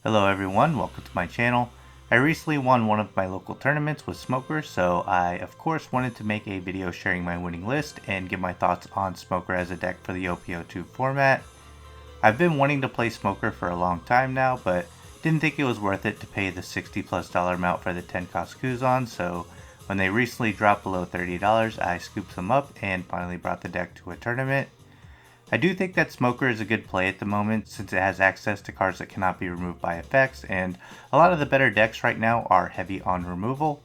Hello everyone, welcome to my channel. I recently won one of my local tournaments with Smoker, so I of course wanted to make a video sharing my winning list and give my thoughts on Smoker as a deck for the OP02 format. I've been wanting to play Smoker for a long time now, but didn't think it was worth it to pay the $60+ amount for the 10 cost Kuzan, so when they recently dropped below $30, I scooped them up and finally brought the deck to a tournament. I do think that Smoker is a good play at the moment since it has access to cards that cannot be removed by effects, and a lot of the better decks right now are heavy on removal.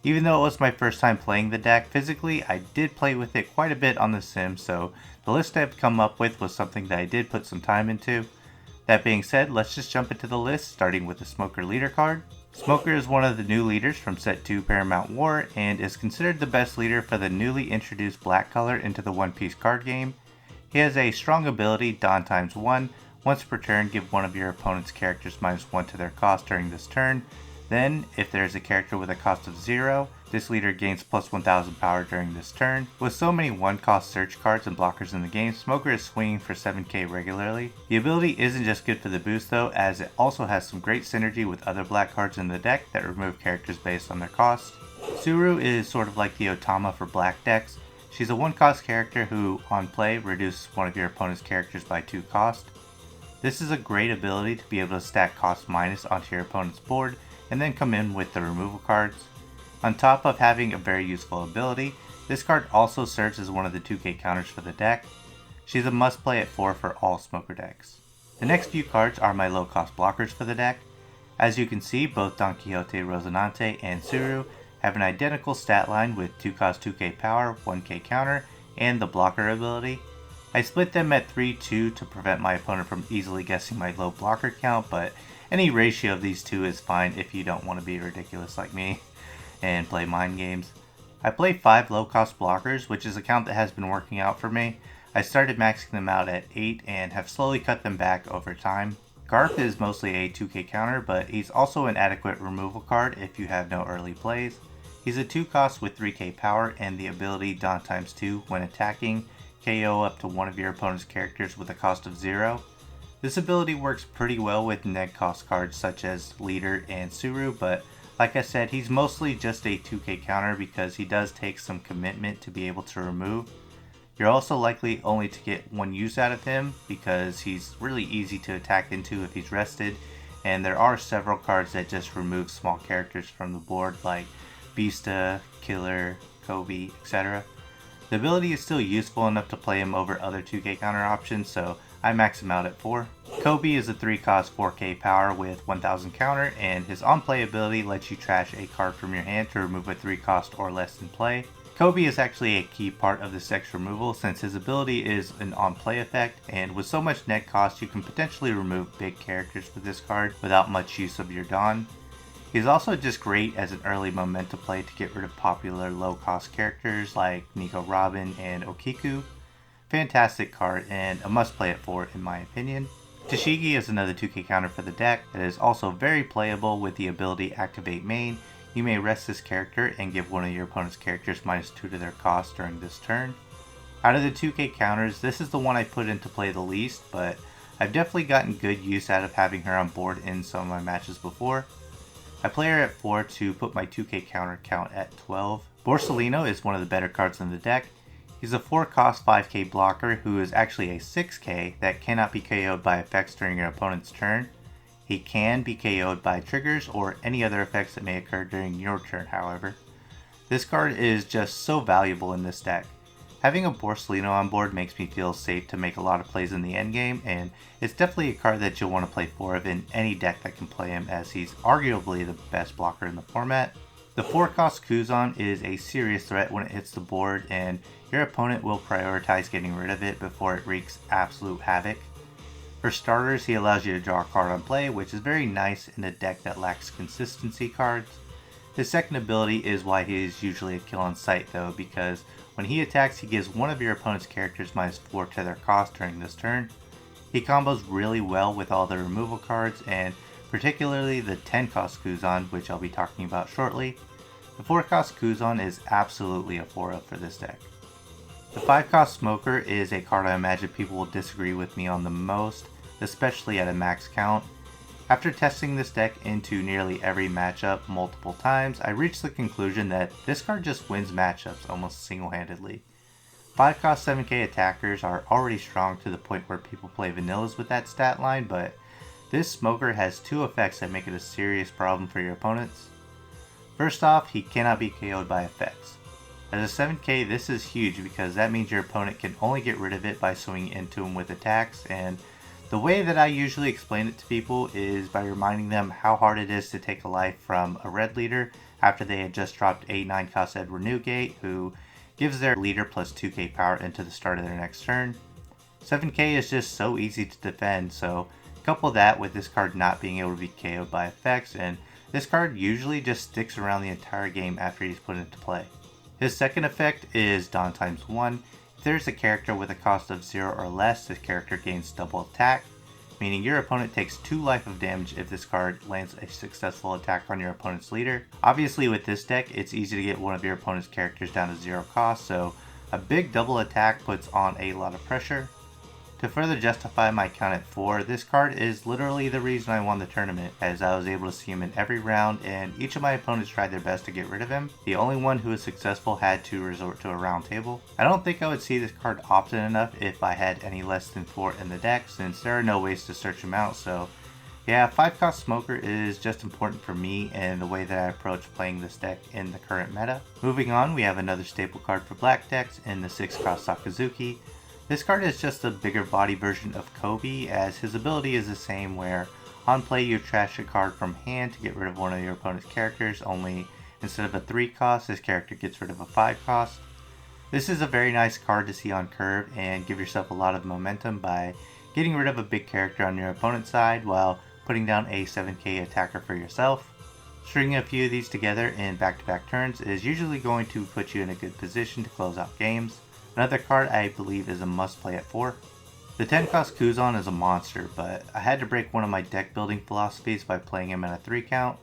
Even though it was my first time playing the deck physically, I did play with it quite a bit on the sim, so the list I've come up with was something that I did put some time into. That being said, let's just jump into the list, starting with the Smoker leader card. Smoker is one of the new leaders from Set 2 Paramount War, and is considered the best leader for the newly introduced black color into the One Piece card game. He has a strong ability, Dawn times 1. Once per turn, give one of your opponent's characters -1 to their cost during this turn. Then, if there is a character with a cost of 0, this leader gains plus 1000 power during this turn. With so many 1-cost search cards and blockers in the game, Smoker is swinging for 7k regularly. The ability isn't just good for the boost though, as it also has some great synergy with other black cards in the deck that remove characters based on their cost. Suru is sort of like the Otama for black decks. She's a 1-cost character who, on play, reduces one of your opponent's characters by 2 cost. This is a great ability to be able to stack cost minus onto your opponent's board and then come in with the removal cards. On top of having a very useful ability, this card also serves as one of the 2k counters for the deck. She's a must play at 4 for all Smoker decks. The next few cards are my low cost blockers for the deck. As you can see, both Don Quixote, Rocinante, and Suru have an identical stat line with 2 cost 2k power, 1k counter, and the blocker ability. I split them at 3-2 to prevent my opponent from easily guessing my low blocker count, but any ratio of these two is fine if you don't want to be ridiculous like me and play mind games. I play 5 low cost blockers, which is a count that has been working out for me. I started maxing them out at 8 and have slowly cut them back over time. Garp is mostly a 2k counter, but he's also an adequate removal card if you have no early plays. He's a 2 cost with 3k power and the ability Dawn times 2 when attacking, KO up to one of your opponent's characters with a cost of 0. This ability works pretty well with neg cost cards such as Leader and Suru, but like I said, he's mostly just a 2k counter because he does take some commitment to be able to remove. You're also likely only to get one use out of him because he's really easy to attack into if he's rested, and there are several cards that just remove small characters from the board like Beasta, Killer, Kobe, etc. The ability is still useful enough to play him over other 2k counter options, so I max him out at 4. Kobe is a 3 cost 4k power with 1000 counter, and his on play ability lets you trash a card from your hand to remove a 3 cost or less in play. Kobe is actually a key part of this deck's removal since his ability is an on play effect, and with so much net cost you can potentially remove big characters with this card without much use of your Dawn. He's also just great as an early momentum play to get rid of popular low-cost characters like Nico Robin and Okiku. Fantastic card and a must-play at 4 in my opinion. Tashigi is another 2k counter for the deck that is also very playable with the ability Activate Main. You may rest this character and give one of your opponent's characters -2 to their cost during this turn. Out of the 2k counters, this is the one I put into play the least, but I've definitely gotten good use out of having her on board in some of my matches before. I play her at 4 to put my 2k counter count at 12. Boystyle is one of the better cards in the deck. He's a 4 cost 5k blocker who is actually a 6k that cannot be KO'd by effects during your opponent's turn. He can be KO'd by triggers or any other effects that may occur during your turn, however. This card is just so valuable in this deck. Having a Boystyle on board makes me feel safe to make a lot of plays in the endgame, and it's definitely a card that you'll want to play 4 of in any deck that can play him, as he's arguably the best blocker in the format. The 4 cost Kuzan is a serious threat when it hits the board, and your opponent will prioritize getting rid of it before it wreaks absolute havoc. For starters, he allows you to draw a card on play, which is very nice in a deck that lacks consistency cards. His second ability is why he is usually a kill on sight though, because when he attacks he gives one of your opponent's characters -4 to their cost during this turn. He combos really well with all the removal cards, and particularly the 10 cost Kuzan, which I'll be talking about shortly. The 4 cost Kuzan is absolutely a 4-up for this deck. The 5 cost Smoker is a card I imagine people will disagree with me on the most, especially at a max count. After testing this deck into nearly every matchup multiple times, I reached the conclusion that this card just wins matchups almost single-handedly. 5-cost 7k attackers are already strong to the point where people play vanillas with that stat line, but this smoker has two effects that make it a serious problem for your opponents. First off, he cannot be KO'd by effects. As a 7k, this is huge because that means your opponent can only get rid of it by swinging into him with attacks, and the way that I usually explain it to people is by reminding them how hard it is to take a life from a red leader after they had just dropped a 9-cost Edward Newgate, who gives their leader plus 2k power into the start of their next turn. 7k is just so easy to defend, so couple that with this card not being able to be KO'd by effects, and this card usually just sticks around the entire game after he's put into play. His second effect is Dawn times 1. If there's a character with a cost of 0 or less, this character gains double attack, meaning your opponent takes 2 life of damage if this card lands a successful attack on your opponent's leader. Obviously with this deck, it's easy to get one of your opponent's characters down to 0 cost, so a big double attack puts on a lot of pressure. To further justify my count at 4, this card is literally the reason I won the tournament, as I was able to see him in every round and each of my opponents tried their best to get rid of him. The only one who was successful had to resort to a round table. I don't think I would see this card often enough if I had any less than 4 in the deck, since there are no ways to search him out, so yeah, 5-cost smoker is just important for me and the way that I approach playing this deck in the current meta. Moving on, we have another staple card for black decks in the 6-cost Sakazuki. This card is just a bigger body version of Kobe, as his ability is the same where on play you trash a card from hand to get rid of one of your opponent's characters, only instead of a 3 cost, this character gets rid of a 5 cost. This is a very nice card to see on curve and give yourself a lot of momentum by getting rid of a big character on your opponent's side while putting down a 7k attacker for yourself. Stringing a few of these together in back-to-back turns is usually going to put you in a good position to close out games. Another card I believe is a must play at 4. The 10-cost Kuzan is a monster, but I had to break one of my deck building philosophies by playing him at a 3 count.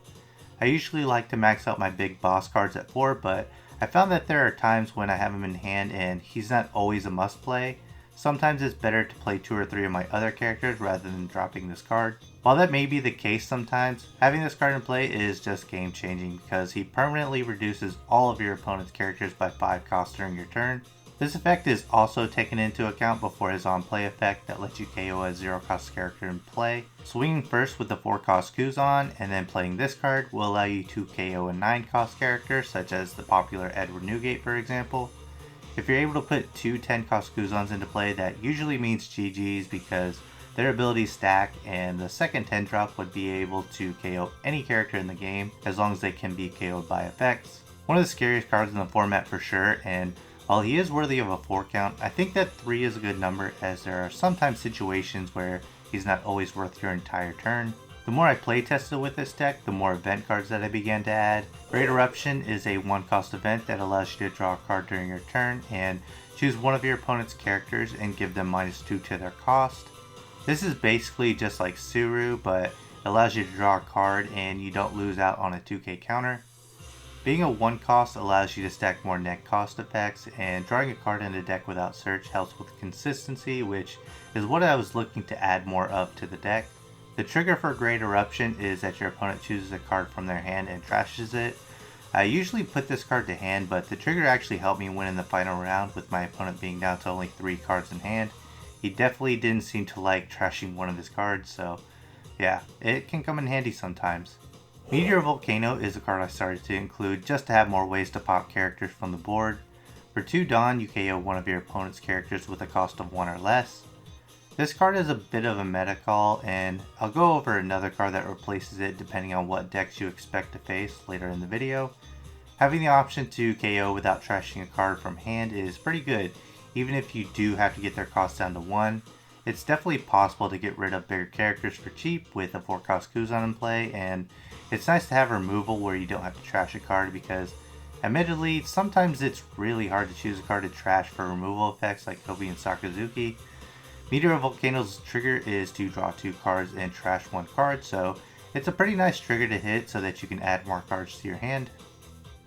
I usually like to max out my big boss cards at 4, but I found that there are times when I have him in hand and he's not always a must play. Sometimes it's better to play 2 or 3 of my other characters rather than dropping this card. While that may be the case sometimes, having this card in play is just game changing because he permanently reduces all of your opponent's characters by 5 costs during your turn. This effect is also taken into account before his on-play effect that lets you KO a 0-cost character in play. Swinging first with the 4-cost Kuzan and then playing this card will allow you to KO a 9-cost character, such as the popular Edward Newgate for example. If you're able to put 2 10-cost Kuzans into play, that usually means GG's because their abilities stack, and the second 10 drop would be able to KO any character in the game as long as they can be KO'd by effects. One of the scariest cards in the format for sure, and while he is worthy of a 4 count, I think that 3 is a good number, as there are sometimes situations where he's not always worth your entire turn. The more I play tested with this deck, the more event cards that I began to add. Great Eruption is a 1-cost event that allows you to draw a card during your turn and choose one of your opponent's characters and give them -2 to their cost. This is basically just like Suru, but it allows you to draw a card and you don't lose out on a 2k counter. Being a 1-cost allows you to stack more net cost effects, and drawing a card in the deck without search helps with consistency, which is what I was looking to add more of to the deck. The trigger for Great Eruption is that your opponent chooses a card from their hand and trashes it. I usually put this card to hand, but the trigger actually helped me win in the final round with my opponent being down to only 3 cards in hand. He definitely didn't seem to like trashing one of his cards, so yeah, it can come in handy sometimes. Meteor Volcano is a card I started to include just to have more ways to pop characters from the board. For 2 Dawn, you KO one of your opponent's characters with a cost of 1 or less. This card is a bit of a meta call, and I'll go over another card that replaces it depending on what decks you expect to face later in the video. Having the option to KO without trashing a card from hand is pretty good, even if you do have to get their cost down to 1. It's definitely possible to get rid of bigger characters for cheap with a 4-cost Kuzan in play, and it's nice to have removal where you don't have to trash a card because, admittedly, sometimes it's really hard to choose a card to trash for removal effects like Kobe and Sakazuki. Meteor Volcano's trigger is to draw 2 cards and trash 1 card, so it's a pretty nice trigger to hit so that you can add more cards to your hand.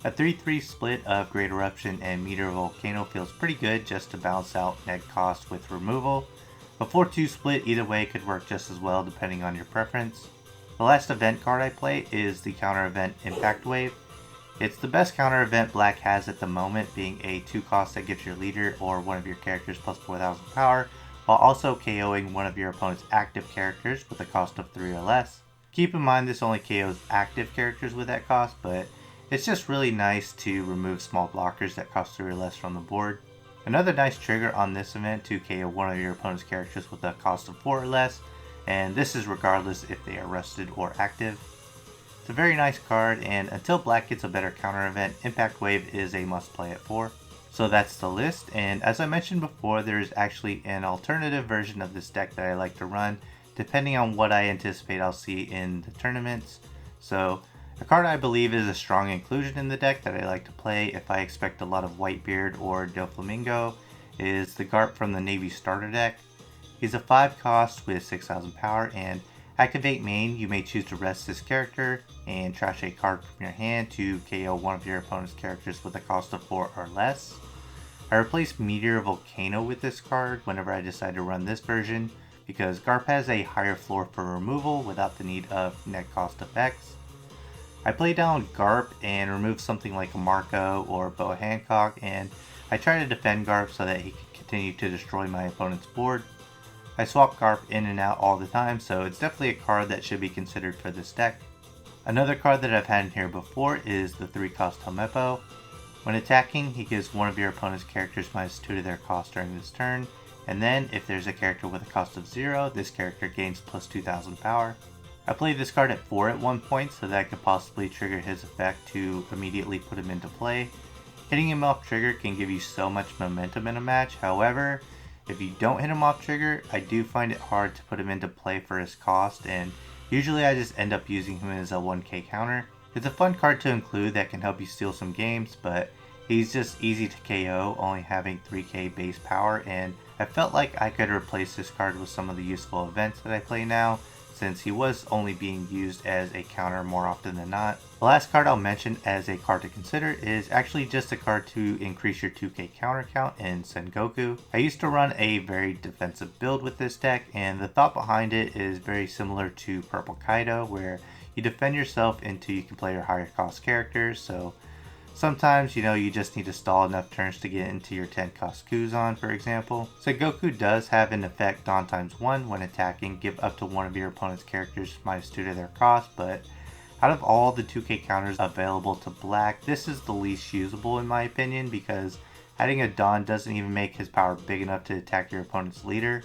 A 3-3 split of Great Eruption and Meteor Volcano feels pretty good just to balance out net cost with removal. A 4-2 split either way could work just as well depending on your preference. The last event card I play is the counter event Impact Wave. It's the best counter event black has at the moment, being a 2 cost that gives your leader or one of your characters plus 4000 power, while also KOing one of your opponent's active characters with a cost of 3 or less. Keep in mind this only KOs active characters with that cost, but it's just really nice to remove small blockers that cost 3 or less from the board. Another nice trigger on this event to KO one of your opponent's characters with a cost of 4 or less, and this is regardless if they are rusted or active. It's a very nice card, and until black gets a better counter event, Impact Wave is a must play at 4. So that's the list, and as I mentioned before, there is actually an alternative version of this deck that I like to run, depending on what I anticipate I'll see in the tournaments. So a card I believe is a strong inclusion in the deck that I like to play if I expect a lot of Whitebeard or Doflamingo is the Garp from the Navy starter deck. He's a 5 cost with 6000 power, and activate main, you may choose to rest this character and trash a card from your hand to KO one of your opponent's characters with a cost of 4 or less. I replace Meteor Volcano with this card whenever I decide to run this version because Garp has a higher floor for removal without the need of net cost effects. I play down Garp and remove something like a Marco or Boa Hancock, and I try to defend Garp so that he can continue to destroy my opponent's board. I swap Garp in and out all the time, so it's definitely a card that should be considered for this deck. Another card that I've had in here before is the 3 cost Helmeppo. When attacking, he gives one of your opponent's characters -2 to their cost during this turn, and then if there's a character with a cost of 0, this character gains plus 2000 power. I played this card at 4 at one point so that I could possibly trigger his effect to immediately put him into play. Hitting him off trigger can give you so much momentum in a match, however, if you don't hit him off trigger, I do find it hard to put him into play for his cost, and usually I just end up using him as a 1k counter. It's a fun card to include that can help you steal some games, but he's just easy to KO, only having 3k base power, and I felt like I could replace this card with some of the useful events that I play now, since he was only being used as a counter more often than not. The last card I'll mention as a card to consider is actually just a card to increase your 2k counter count in Sengoku. I used to run a very defensive build with this deck, and the thought behind it is very similar to Purple Kaido, where you defend yourself until you can play your higher cost characters. So sometimes, you just need to stall enough turns to get into your 10 cost Kuzan, for example. Sengoku does have an effect Dawn times 1 when attacking, give up to one of your opponent's characters -2 to their cost, but out of all the 2k counters available to black, this is the least usable in my opinion, because adding a Dawn doesn't even make his power big enough to attack your opponent's leader.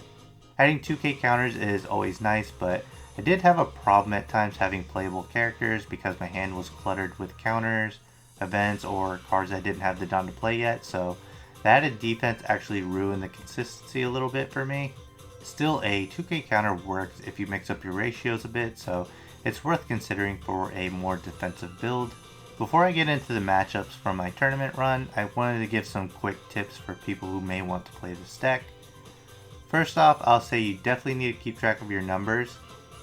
Adding 2k counters is always nice, but I did have a problem at times having playable characters because my hand was cluttered with counters, events, or cards I didn't have the Dawn to play yet, so the added defense actually ruined the consistency a little bit for me. Still, a 2k counter works if you mix up your ratios a bit, so it's worth considering for a more defensive build. Before I get into the matchups from my tournament run, I wanted to give some quick tips for people who may want to play this deck. First off, I'll say you definitely need to keep track of your numbers.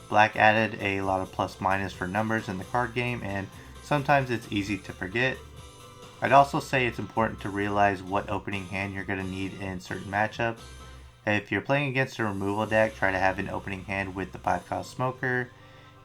Black added a lot of plus minus for numbers in the card game, and sometimes it's easy to forget. I'd also say it's important to realize what opening hand you're going to need in certain matchups. If you're playing against a removal deck, try to have an opening hand with the 5 cost Smoker.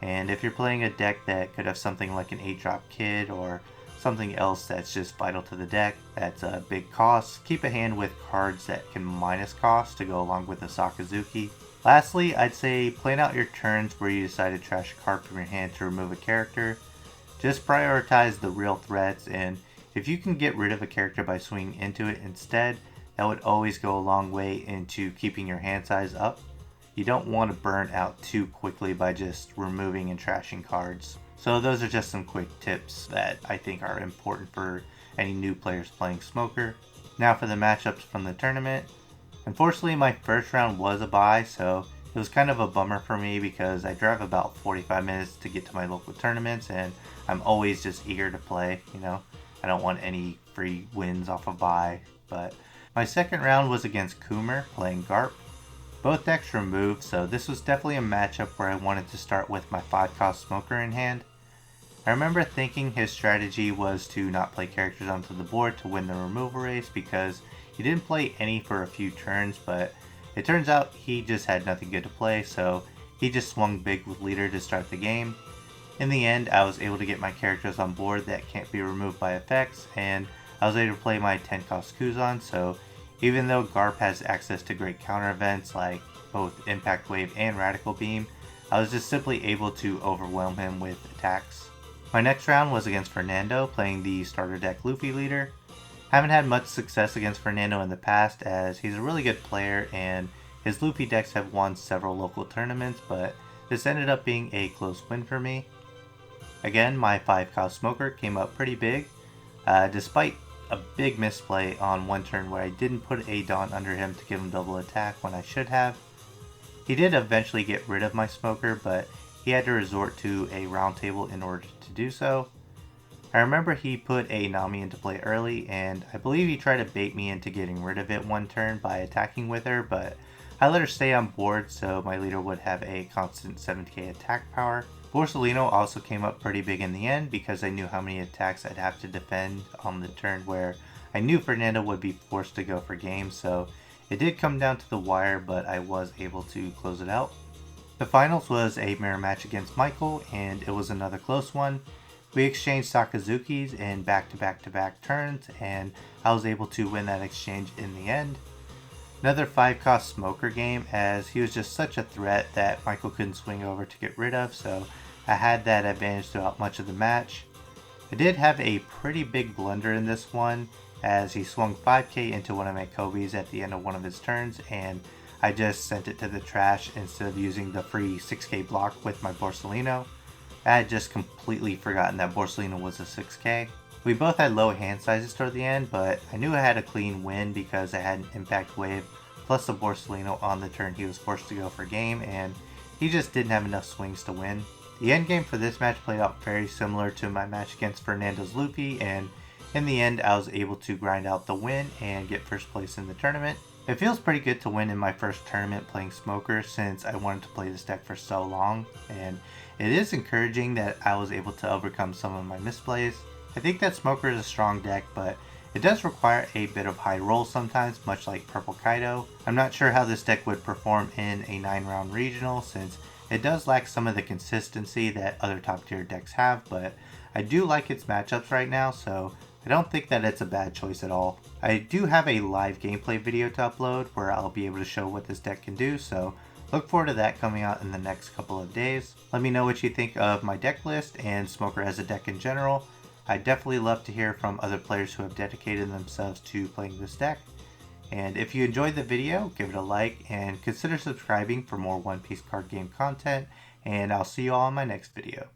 And if you're playing a deck that could have something like an 8-drop Kid or something else that's just vital to the deck, that's a big cost, keep a hand with cards that can minus cost to go along with the Sakazuki. Lastly, I'd say plan out your turns where you decide to trash a card from your hand to remove a character. Just prioritize the real threats, and if you can get rid of a character by swinging into it instead, that would always go a long way into keeping your hand size up. You don't want to burn out too quickly by just removing and trashing cards. So those are just some quick tips that I think are important for any new players playing Smoker. Now for the matchups from the tournament. Unfortunately, my first round was a bye, so it was kind of a bummer for me because I drive about 45 minutes to get to my local tournaments, and I'm always just eager to play, I don't want any free wins off a bye. But my second round was against Coomer, playing Garp. Both decks removed, so this was definitely a matchup where I wanted to start with my 5 cost Smoker in hand. I remember thinking his strategy was to not play characters onto the board to win the removal race because he didn't play any for a few turns, but it turns out he just had nothing good to play, so he just swung big with leader to start the game. In the end, I was able to get my characters on board that can't be removed by effects, and I was able to play my 10 cost Kuzan, so even though Garp has access to great counter events like both Impact Wave and Radical Beam, I was just simply able to overwhelm him with attacks. My next round was against Fernando, playing the starter deck Luffy leader. Haven't had much success against Fernando in the past as he's a really good player and his Luffy decks have won several local tournaments, but this ended up being a close win for me. Again, my 5 cost Smoker came up pretty big, despite a big misplay on one turn where I didn't put a Dawn under him to give him double attack when I should have. He did eventually get rid of my Smoker, but he had to resort to a round table in order to do so. I remember he put a Nami into play early, and I believe he tried to bait me into getting rid of it one turn by attacking with her, but I let her stay on board so my leader would have a constant 70k attack power. Boystyle also came up pretty big in the end because I knew how many attacks I'd have to defend on the turn where I knew Fernando would be forced to go for game, so it did come down to the wire, but I was able to close it out. The finals was a mirror match against Michael, and it was another close one. We exchanged Sakazukis in back-to-back-to-back turns, and I was able to win that exchange in the end. Another 5 cost Smoker game, as he was just such a threat that Michael couldn't swing over to get rid of, so I had that advantage throughout much of the match. I did have a pretty big blunder in this one, as he swung 5k into one of my Kobe's at the end of one of his turns, and I just sent it to the trash instead of using the free 6k block with my Boystyle. I had just completely forgotten that Boystyle was a 6k. We both had low hand sizes toward the end, but I knew I had a clean win because I had an Impact Wave plus the Boystyle on the turn he was forced to go for game, and he just didn't have enough swings to win. The endgame for this match played out very similar to my match against Fernando's Luffy, and in the end I was able to grind out the win and get first place in the tournament. It feels pretty good to win in my first tournament playing Smoker since I wanted to play this deck for so long, and it is encouraging that I was able to overcome some of my misplays. I think that Smoker is a strong deck, but it does require a bit of high roll sometimes, much like Purple Kaido. I'm not sure how this deck would perform in a 9-round regional since it does lack some of the consistency that other top tier decks have, but I do like its matchups right now, so I don't think that it's a bad choice at all. I do have a live gameplay video to upload where I'll be able to show what this deck can do, so look forward to that coming out in the next couple of days. Let me know what you think of my deck list and Smoker as a deck in general. I'd definitely love to hear from other players who have dedicated themselves to playing this deck. And if you enjoyed the video, give it a like and consider subscribing for more One Piece card game content, and I'll see you all in my next video.